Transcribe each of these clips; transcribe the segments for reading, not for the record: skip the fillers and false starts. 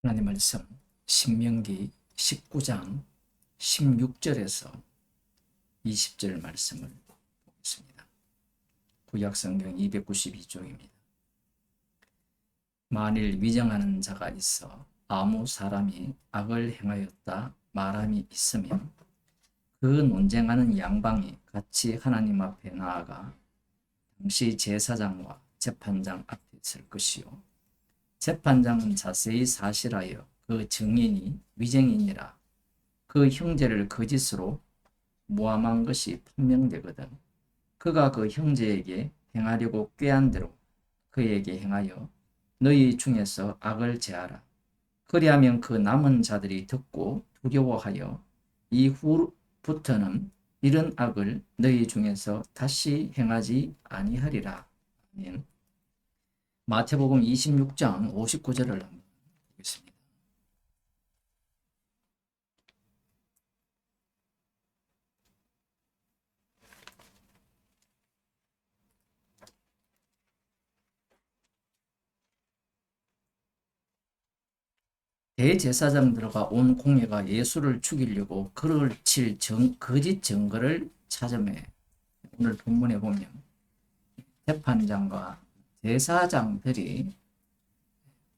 하나님 말씀 신명기 19장 16절에서 20절 말씀을 보겠습니다. 구약성경 292쪽입니다. 만일 위정하는 자가 있어 아무 사람이 악을 행하였다 말함이 있으면 그 논쟁하는 양방이 같이 하나님 앞에 나아가 당시 제사장과 재판장 앞에 설 것이요 재판장은 자세히 사실하여 그 증인이 위증이니라 그 형제를 거짓으로 모함한 것이 판명되거든 그가 그 형제에게 행하려고 꾀한 대로 그에게 행하여 너희 중에서 악을 제하라. 그리하면 그 남은 자들이 듣고 두려워하여 이후부터는 이런 악을 너희 중에서 다시 행하지 아니하리라. 아멘. 마태복음 26장 59절을 한번 보겠습니다. 대제사장들과 온 공회가 예수를 죽이려고 그를 칠 거짓 증거를 찾으매 오늘 본문에 보면 재판장과 제사장들이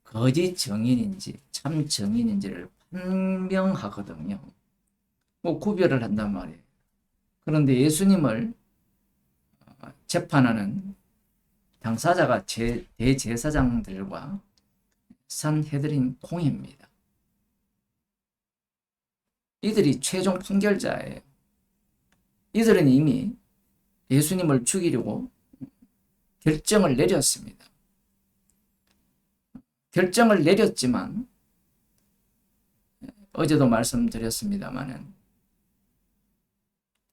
거짓 증인인지 참 증인인지를 판명하거든요. 구별을 한단 말이에요. 그런데 예수님을 재판하는 당사자가 대제사장들과 산헤드린 공회입니다. 이들이 최종 판결자예요. 이들은 이미 예수님을 죽이려고 결정을 내렸습니다. 결정을 내렸지만 어제도 말씀드렸습니다마는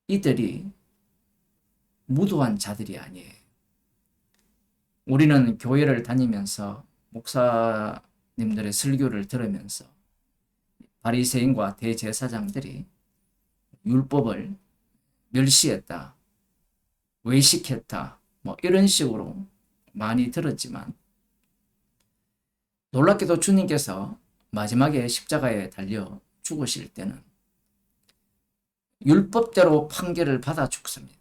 이들이 무도한 자들이 아니에요. 우리는 교회를 다니면서 목사님들의 설교를 들으면서 바리새인과 대제사장들이 율법을 멸시했다, 외식했다, 이런 식으로 많이 들었지만 놀랍게도 주님께서 마지막에 십자가에 달려 죽으실 때는 율법대로 판결을 받아 죽습니다.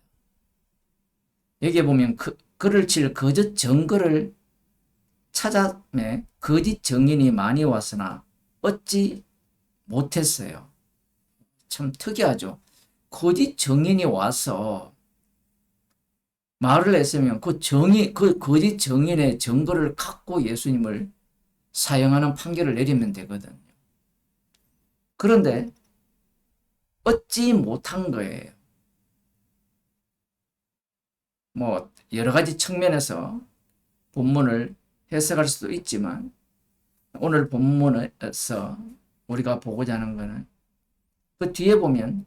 여기에 보면 그를 칠 거짓 증거를 찾아내 거짓 증인이 많이 왔으나 얻지 못했어요. 참 특이하죠. 거짓 증인이 와서 말을 했으면 그 거짓 증인의 증거를 갖고 예수님을 사형하는 판결을 내리면 되거든요. 그런데 얻지 못한 거예요. 여러 가지 측면에서 본문을 해석할 수도 있지만 오늘 본문에서 우리가 보고자 하는 것은 그 뒤에 보면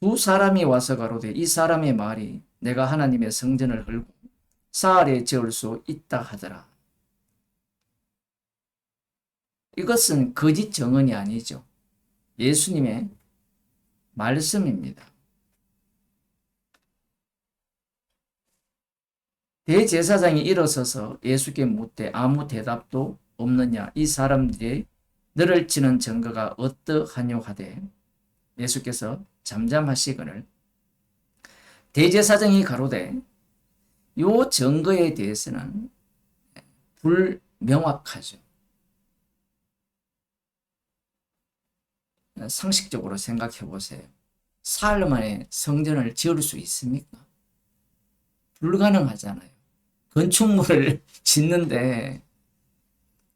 두 사람이 와서 가로되 이 사람의 말이 내가 하나님의 성전을 헐고 사흘에 지을 수 있다 하더라. 이것은 거짓 증언이 아니죠. 예수님의 말씀입니다. 대제사장이 일어서서 예수께 묻되 아무 대답도 없느냐 이 사람들이 너를 치는 증거가 어떠하뇨 하되 예수께서 잠잠하시거늘 대제사장이 가로되 요 증거에 대해서는 불명확하죠. 상식적으로 생각해 보세요. 사흘 만에 성전을 지을 수 있습니까? 불가능하잖아요. 건축물을 짓는데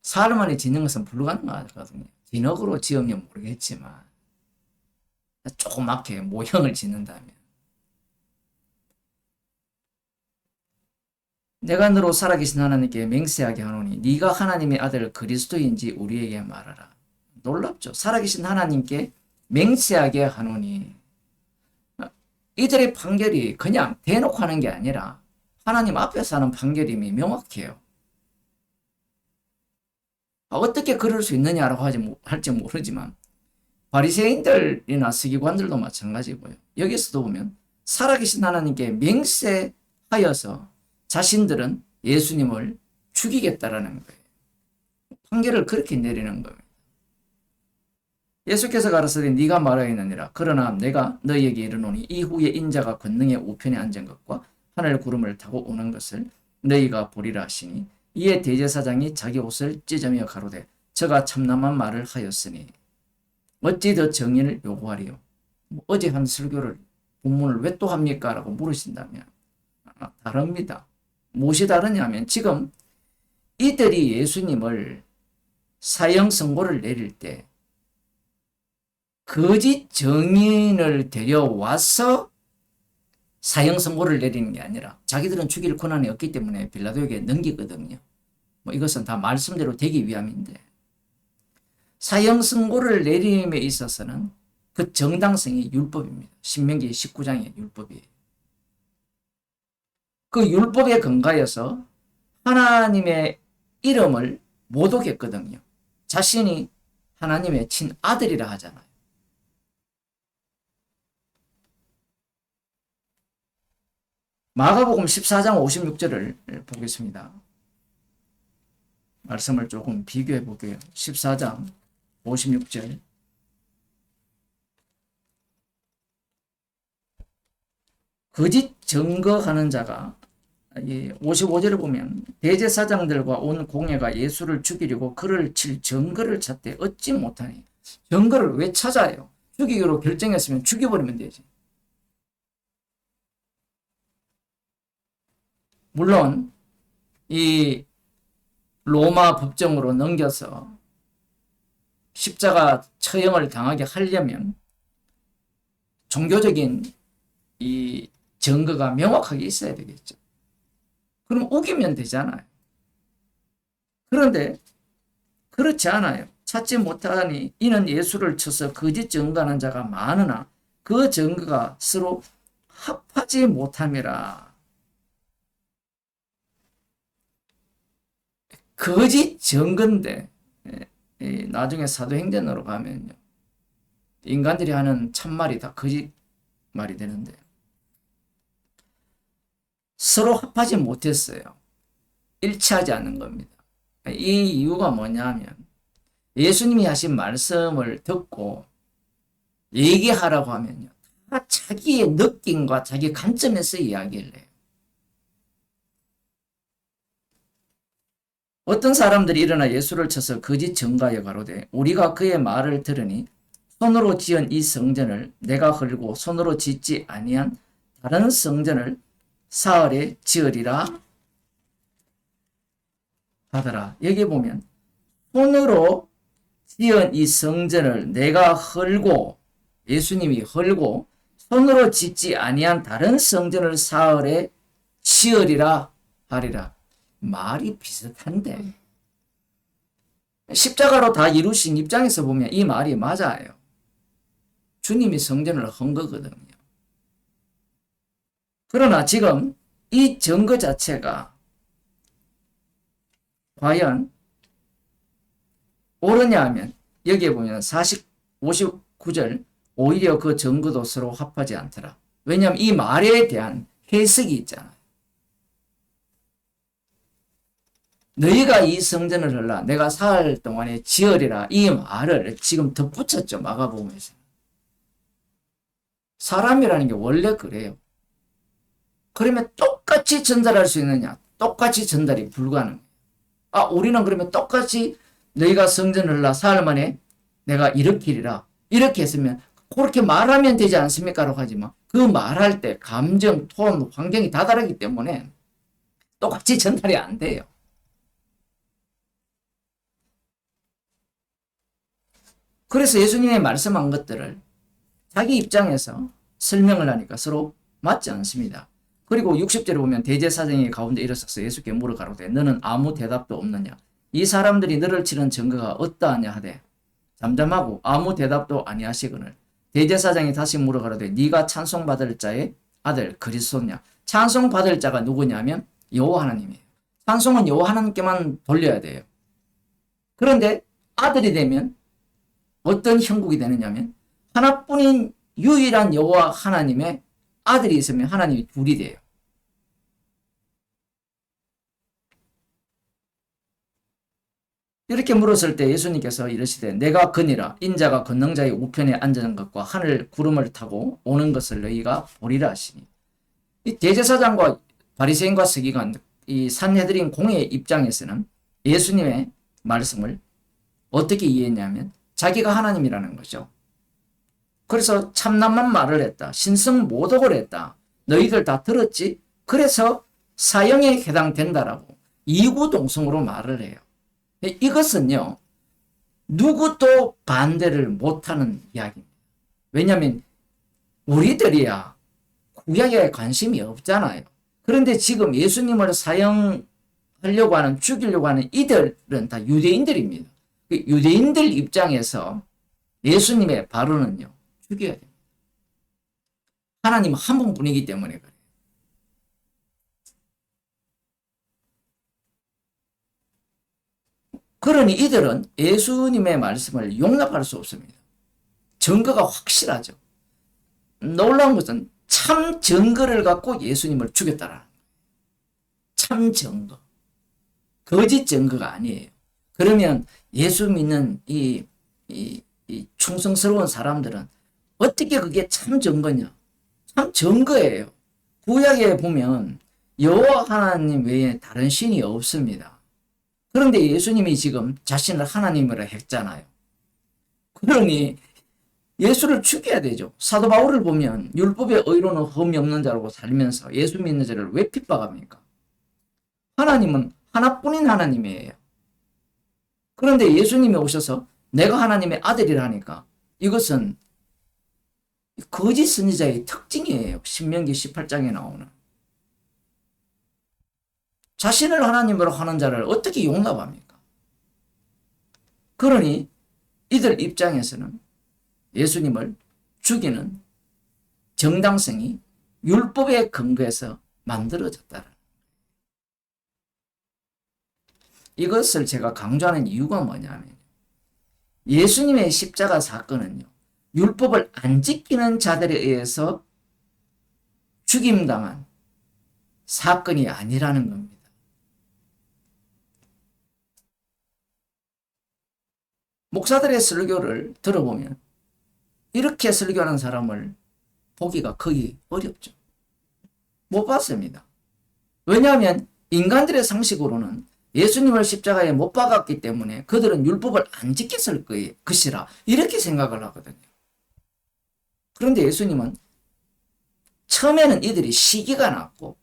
사흘 만에 짓는 것은 불가능하거든요. 진흙으로 지으면 모르겠지만 조그맣게 모형을 짓는다면 내가 너로 살아계신 하나님께 맹세하게 하노니 네가 하나님의 아들 그리스도인지 우리에게 말하라. 놀랍죠. 살아계신 하나님께 맹세하게 하노니 이들의 판결이 그냥 대놓고 하는 게 아니라 하나님 앞에서 하는 판결임이 명확해요. 어떻게 그럴 수 있느냐라고 할지 모르지만 바리새인들이나 서기관들도 마찬가지고요. 여기서도 보면 살아계신 하나님께 맹세하여서 자신들은 예수님을 죽이겠다라는 거예요. 판결을 그렇게 내리는 겁니다. 예수께서 가라사대 네가 말하였느니라. 그러나 내가 너희에게 이르노니 이후에 인자가 권능의 우편에 앉은 것과 하늘 구름을 타고 오는 것을 너희가 보리라 하시니 이에 대제사장이 자기 옷을 찢으며 가로되 저가 참남한 말을 하였으니 어찌 더 정의를 요구하리요. 어제 한 설교를 본문을 왜 또 합니까? 라고 물으신다면 다릅니다. 무엇이 다르냐면 지금 이들이 예수님을 사형 선고를 내릴 때 거짓 증인을 데려와서 사형 선고를 내리는 게 아니라 자기들은 죽일 권한이 없기 때문에 빌라도에게 넘기거든요. 이것은 다 말씀대로 되기 위함인데 사형 선고를 내림에 있어서는 그 정당성이 율법입니다. 신명기 19장의 율법이에요. 그 율법에 근거해서 하나님의 이름을 모독했거든요. 자신이 하나님의 친아들이라 하잖아요. 마가복음 14장 56절을 보겠습니다. 말씀을 조금 비교해 볼게요. 14장 56절. 거짓 증거하는 자가 55절을 보면 대제사장들과 온 공회가 예수를 죽이려고 그를 칠 증거를 찾되 얻지 못하니. 증거를 왜 찾아요? 죽이기로 결정했으면 죽여버리면 되지. 물론 이 로마 법정으로 넘겨서 십자가 처형을 당하게 하려면 종교적인 이 증거가 명확하게 있어야 되겠죠. 그럼 우기면 되잖아요. 그런데 그렇지 않아요. 찾지 못하니 이는 예수를 쳐서 거짓 증거하는 자가 많으나 그 증거가 서로 합하지 못함이라. 거짓 증거인데 나중에 사도행전으로 가면요. 인간들이 하는 참말이 다 거짓말이 되는데 서로 합하지 못했어요. 일치하지 않는 겁니다. 이 이유가 뭐냐면 예수님이 하신 말씀을 듣고 얘기하라고 하면요. 다 자기의 느낌과 자기 관점에서 이야기를 해요. 어떤 사람들이 일어나 예수를 쳐서 거짓 증거하여 가로되 우리가 그의 말을 들으니 손으로 지은 이 성전을 내가 헐고 손으로 짓지 아니한 다른 성전을 사흘에 지으리라 하더라. 여기 보면 손으로 지은 이 성전을 내가 헐고 예수님이 헐고 손으로 짓지 아니한 다른 성전을 사흘에 지으리라 하리라. 말이 비슷한데 십자가로 다 이루신 입장에서 보면 이 말이 맞아요. 주님이 성전을 한 거거든요. 그러나 지금 이 증거 자체가 과연 옳으냐 하면 여기에 보면 59절 오히려 그 증거도 서로 합하지 않더라. 왜냐하면 이 말에 대한 해석이 있잖아요. 너희가 이 성전을 헐라 내가 사흘 동안에 지으리라 이 말을 지금 덧붙였죠. 마가복음에서. 사람이라는 게 원래 그래요. 그러면 똑같이 전달할 수 있느냐? 똑같이 전달이 불가능해요. 우리는 그러면 똑같이 너희가 성전을 헐라 사흘 만에 내가 일으키리라 이렇게 했으면 그렇게 말하면 되지 않습니까? 라고 하지만 그 말할 때 감정, 톤, 환경이 다 다르기 때문에 똑같이 전달이 안 돼요. 그래서 예수님이 말씀한 것들을 자기 입장에서 설명을 하니까 서로 맞지 않습니다. 그리고 60절에 보면 대제사장이 가운데 일어서서 예수께 물어가로되 너는 아무 대답도 없느냐? 이 사람들이 너를 치는 증거가 어떠하냐 하되 잠잠하고 아무 대답도 아니하시거늘 대제사장이 다시 물어가로되 네가 찬송받을 자의 아들 그리스도냐? 찬송받을 자가 누구냐면 여호와 하나님이에요. 찬송은 여호와 하나님께만 돌려야 돼요. 그런데 아들이 되면 어떤 형국이 되느냐면 하나뿐인 유일한 여호와 하나님의 아들이 있으면 하나님이 둘이 돼요. 이렇게 물었을 때 예수님께서 이르시되 내가 거니라 인자가 걷는 자의 우편에 앉은 것과 하늘 구름을 타고 오는 것을 너희가 보리라 하시니 이 대제사장과 바리새인과 서기관 이 산헤드린 공회의 입장에서는 예수님의 말씀을 어떻게 이해했냐면 자기가 하나님이라는 거죠. 그래서 참남한 말을 했다. 신성모독을 했다. 너희들 다 들었지? 그래서 사형에 해당된다라고 이구동성으로 말을 해요. 이것은요. 누구도 반대를 못하는 이야기입니다. 왜냐하면 우리들이야 구약에 관심이 없잖아요. 그런데 지금 예수님을 사형하려고 하는 죽이려고 하는 이들은 다 유대인들입니다. 유대인들 입장에서 예수님의 발언은요. 죽여야 됩니다. 하나님 한 분뿐이기 때문에 그래요. 그러니 이들은 예수님의 말씀을 용납할 수 없습니다. 증거가 확실하죠. 놀라운 것은 참 증거를 갖고 예수님을 죽였다라는 거예요. 참 증거. 거짓 증거가 아니에요. 그러면 예수 믿는 이 충성스러운 사람들은 어떻게 그게 참 증거냐? 참 증거예요. 구약에 보면 여호와 하나님 외에 다른 신이 없습니다. 그런데 예수님이 지금 자신을 하나님으로 했잖아요. 그러니 예수를 죽여야 되죠. 사도 바울을 보면 율법의 의로는 흠이 없는 자라고 살면서 예수 믿는 자를 왜 핍박합니까? 하나님은 하나뿐인 하나님이에요. 그런데 예수님이 오셔서 내가 하나님의 아들이라 하니까 이것은 거짓 선지자의 특징이에요. 신명기 18장에 나오는. 자신을 하나님으로 하는 자를 어떻게 용납합니까? 그러니 이들 입장에서는 예수님을 죽이는 정당성이 율법에 근거해서 만들어졌다. 이것을 제가 강조하는 이유가 뭐냐면 예수님의 십자가 사건은요. 율법을 안 지키는 자들에 의해서 죽임당한 사건이 아니라는 겁니다. 목사들의 설교를 들어보면 이렇게 설교하는 사람을 보기가 거의 어렵죠. 못 봤습니다. 왜냐하면 인간들의 상식으로는 예수님을 십자가에 못 박았기 때문에 그들은 율법을 안 지켰을 것이라 이렇게 생각을 하거든요. 그런데 예수님은 처음에는 이들이 시기가 났고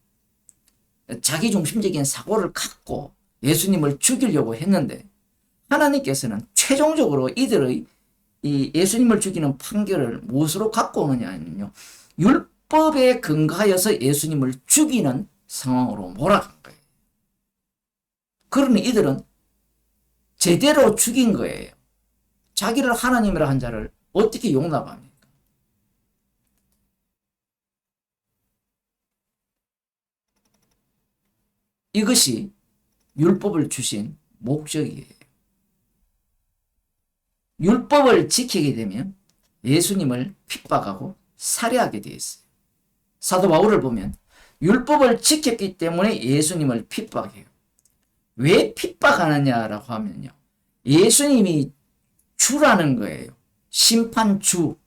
자기중심적인 사고를 갖고 예수님을 죽이려고 했는데 하나님께서는 최종적으로 이들의 이 예수님을 죽이는 판결을 무엇으로 갖고 오느냐면요. 율법에 근거하여서 예수님을 죽이는 상황으로 몰아간 거예요. 그러니 이들은 제대로 죽인 거예요. 자기를 하나님이라 한 자를 어떻게 용납합니까? 이것이 율법을 주신 목적이에요. 율법을 지키게 되면 예수님을 핍박하고 살해하게 되어 있어요. 사도 바울을 보면 율법을 지켰기 때문에 예수님을 핍박해요. 왜 핍박하느냐라고 하면요. 예수님이 주라는 거예요. 심판주.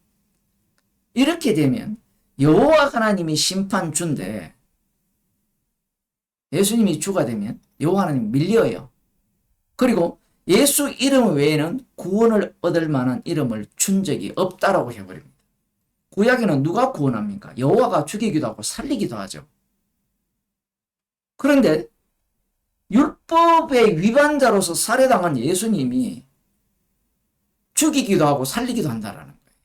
이렇게 되면 여호와 하나님이 심판주인데 예수님이 주가 되면 여호와 하나님 밀려요. 그리고 예수 이름 외에는 구원을 얻을 만한 이름을 준 적이 없다라고 해버립니다. 구약에는 누가 구원합니까? 여호와가 죽이기도 하고 살리기도 하죠. 그런데 율법의 위반자로서 살해당한 예수님이 죽이기도 하고 살리기도 한다라는 거예요.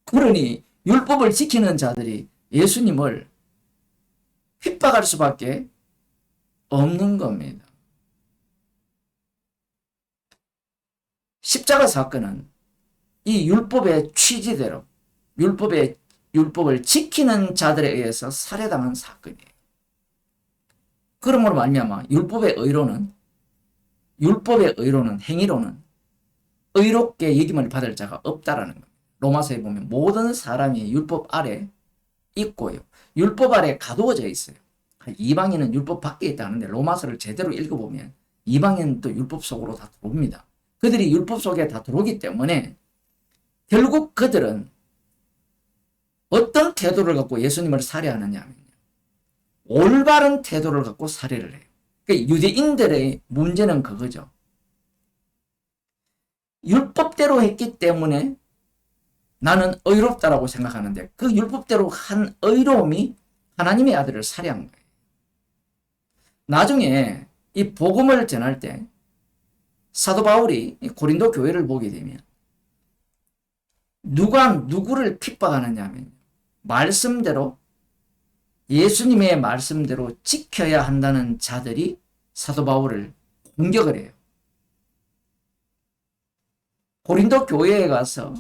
그러니 율법을 지키는 자들이 예수님을 핍박할 수밖에 없는 겁니다. 십자가 사건은 이 율법의 취지대로 율법을 지키는 자들에 의해서 살해당한 사건이에요. 그러므로 말미암아 율법의 의로는 행위로는 의롭게 여김을 받을 자가 없다라는 겁니다. 로마서에 보면 모든 사람이 율법 아래 있고요. 율법 아래 가두어져 있어요. 이방인은 율법 밖에 있다는데 로마서를 제대로 읽어보면 이방인도 율법 속으로 다 들어옵니다. 그들이 율법 속에 다 들어오기 때문에 결국 그들은 어떤 태도를 갖고 예수님을 살해하느냐, 올바른 태도를 갖고 살해를 해요. 그러니까 유대인들의 문제는 그거죠. 율법대로 했기 때문에 나는 의롭다라고 생각하는데 그 율법대로 한 의로움이 하나님의 아들을 살해한 거예요. 나중에 이 복음을 전할 때 사도 바울이 고린도 교회를 보게 되면 누가 누구를 핍박하느냐 하면 말씀대로 예수님의 말씀대로 지켜야 한다는 자들이 사도 바울을 공격을 해요. 고린도 교회에 가서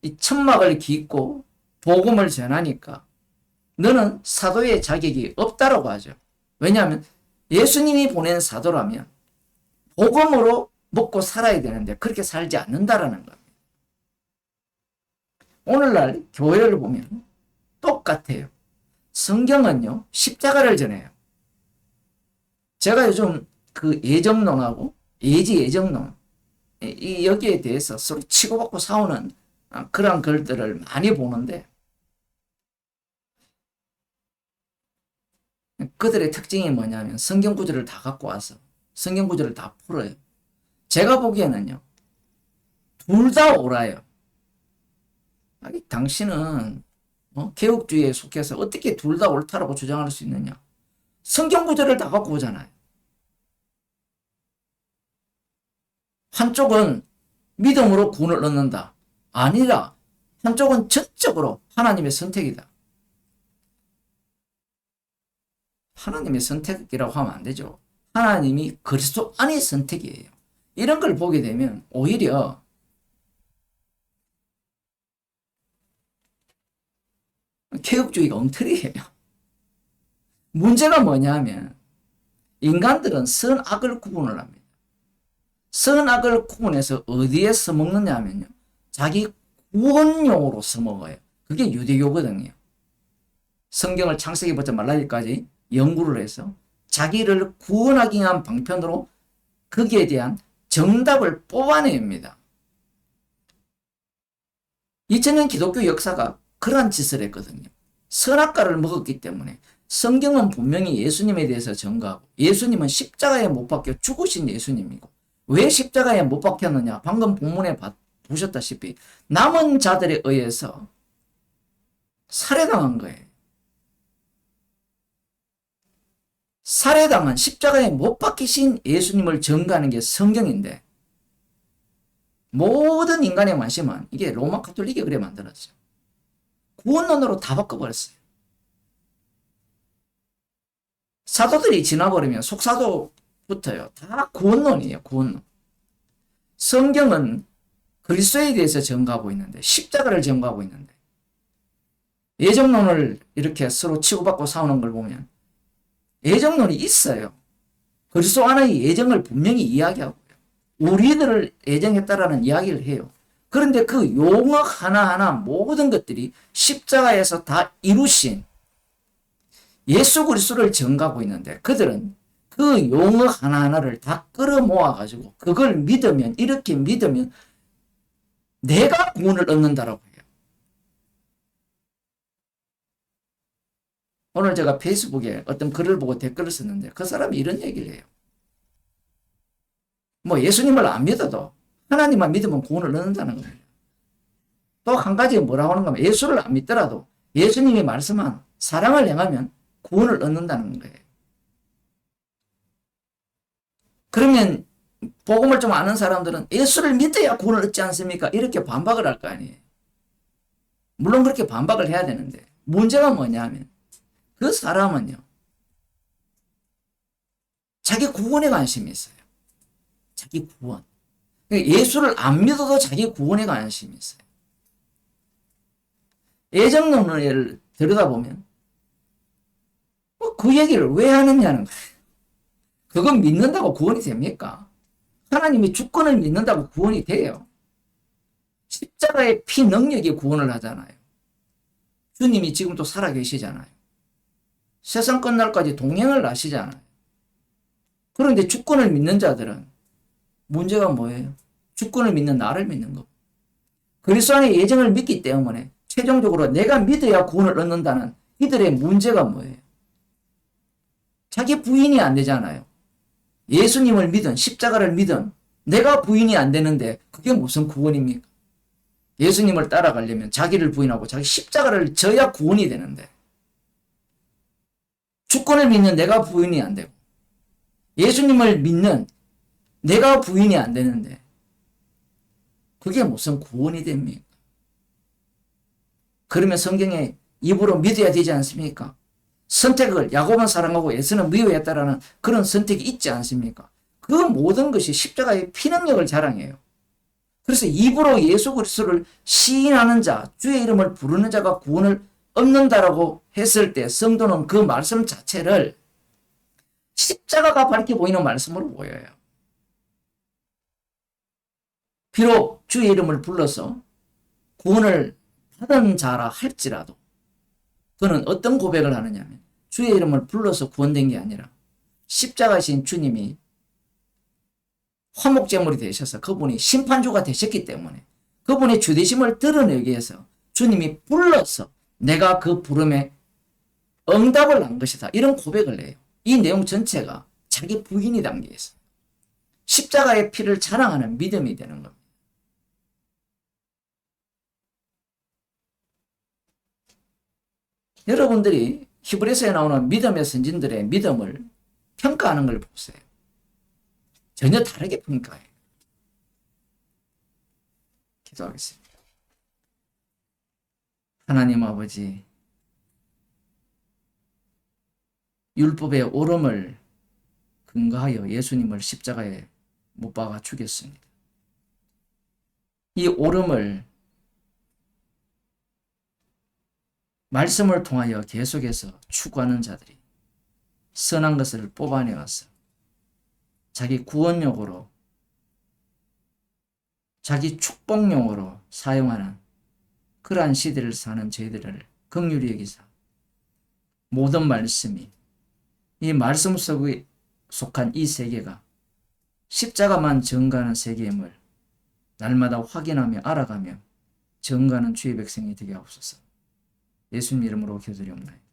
이 천막을 깃고 복음을 전하니까 너는 사도의 자격이 없다라고 하죠. 왜냐하면 예수님이 보낸 사도라면 복음으로 먹고 살아야 되는데 그렇게 살지 않는다라는 겁니다. 오늘날 교회를 보면 똑같아요. 성경은요, 십자가를 전해요. 제가 요즘 그 예정론하고 예지예정론, 여기에 대해서 서로 치고받고 싸우는 그런 글들을 많이 보는데 그들의 특징이 뭐냐면 성경 구절을 다 갖고 와서 성경 구절을 다 풀어요. 제가 보기에는요, 둘 다 옳아요. 당신은 개혁주의에 속해서 어떻게 둘 다 옳다라고 주장할 수 있느냐. 성경 구절을 다 갖고 오잖아요. 한쪽은 믿음으로 구원을 얻는다. 아니라 한쪽은 전적으로 하나님의 선택이다. 하나님의 선택이라고 하면 안 되죠. 하나님이 그리스도 안의 선택이에요. 이런 걸 보게 되면 오히려 개혁주의가 엉터리예요. 문제가 뭐냐면 인간들은 선악을 구분을 합니다. 선악을 구분해서 어디에 써먹느냐 하면요, 자기 구원용으로 써먹어요. 그게 유대교거든요. 성경을 창세기부터 말라기까지 연구를 해서 자기를 구원하기 위한 방편으로 거기에 대한 정답을 뽑아냅니다. 2000년 기독교 역사가 그러한 짓을 했거든요. 선악과를 먹었기 때문에 성경은 분명히 예수님에 대해서 전가하고 예수님은 십자가에 못 박혀 죽으신 예수님이고, 왜 십자가에 못 박혔느냐, 방금 본문에 보셨다시피 남은 자들에 의해서 살해당한 거예요. 살해당한 십자가에 못 박히신 예수님을 전가하는 게 성경인데 모든 인간의 관심은 이게 로마 가톨릭이 그래 만들었어요. 구원론으로 다 바꿔버렸어요. 사도들이 지나버리면 속사도부터요, 다 구원론이에요. 구원론. 성경은 그리스도에 대해서 전가하고 있는데, 십자가를 전가하고 있는데, 예정론을 이렇게 서로 치고받고 싸우는 걸 보면 예정론이 있어요. 그리스도 안의 예정을 분명히 이야기하고요, 우리들을 예정했다라는 이야기를 해요. 그런데 그 용어 하나하나 모든 것들이 십자가에서 다 이루신 예수 그리스도를 전가하고 있는데 그들은 그 용어 하나하나를 다 끌어모아 가지고 그걸 믿으면, 이렇게 믿으면 내가 구원을 얻는다라고 해요. 오늘 제가 페이스북에 어떤 글을 보고 댓글을 썼는데 그 사람이 이런 얘기를 해요. 뭐 예수님을 안 믿어도 하나님만 믿으면 구원을 얻는다는 거예요. 또 한 가지 뭐라고 하는 거면 예수를 안 믿더라도 예수님이 말씀한 사랑을 행하면 구원을 얻는다는 거예요. 그러면 복음을 좀 아는 사람들은 예수를 믿어야 구원을 얻지 않습니까? 이렇게 반박을 할 거 아니에요. 물론 그렇게 반박을 해야 되는데 문제가 뭐냐면 그 사람은요, 자기 구원에 관심이 있어요. 자기 구원. 예수를 안 믿어도 자기 구원에 관심이 있어요. 예정론을 들여다보면 그 얘기를 왜 하느냐는 거예요. 그건 믿는다고 구원이 됩니까? 하나님이 주권을 믿는다고 구원이 돼요. 십자가의 피 능력이 구원을 하잖아요. 주님이 지금도 살아계시잖아요. 세상 끝날까지 동행을 하시잖아요. 그런데 주권을 믿는 자들은 문제가 뭐예요? 주권을 믿는 나를 믿는 거. 그리스도 안에 예정을 믿기 때문에 최종적으로 내가 믿어야 구원을 얻는다는 이들의 문제가 뭐예요? 자기 부인이 안 되잖아요. 예수님을 믿은 십자가를 믿은 내가 부인이 안 되는데 그게 무슨 구원입니까? 예수님을 따라가려면 자기를 부인하고 자기 십자가를 져야 구원이 되는데 주권을 믿는 내가 부인이 안 되고 예수님을 믿는 내가 부인이 안 되는데 그게 무슨 구원이 됩니까? 그러면 성경에 입으로 믿어야 되지 않습니까? 선택을 야곱은 사랑하고 에서는 미워했다라는 그런 선택이 있지 않습니까? 그 모든 것이 십자가의 피능력을 자랑해요. 그래서 입으로 예수 그리스도를 시인하는 자, 주의 이름을 부르는 자가 구원을 얻는다라고 했을 때 성도는 그 말씀 자체를 십자가가 밝게 보이는 말씀으로 보여요. 비록 주의 이름을 불러서 구원을 받은 자라 할지라도 그는 어떤 고백을 하느냐면 주의 이름을 불러서 구원된 게 아니라 십자가신 주님이 화목제물이 되셔서 그분이 심판주가 되셨기 때문에 그분의 주되심을 드러내기 위해서 주님이 불러서 내가 그 부름에 응답을 한 것이다. 이런 고백을 해요. 이 내용 전체가 자기 부인이 담겨 있어요. 십자가의 피를 자랑하는 믿음이 되는 겁니다. 여러분들이 히브리서에 나오는 믿음의 선진들의 믿음을 평가하는 걸 보세요. 전혀 다르게 평가해요. 기도하겠습니다. 하나님 아버지, 율법의 옳음을 근거하여 예수님을 십자가에 못 박아 죽였습니다. 이 옳음을 말씀을 통하여 계속해서 추구하는 자들이 선한 것을 뽑아내어서 자기 구원용으로 자기 축복용으로 사용하는 그러한 시대를 사는 저희들을 긍휼히 여기사 모든 말씀이 이 말씀 속에 속한 이 세계가 십자가만 증거하는 세계임을 날마다 확인하며 알아가며 증거하는 주의 백성이 되게 하옵소서. 예수님 이름으로 기도드리옵나이다.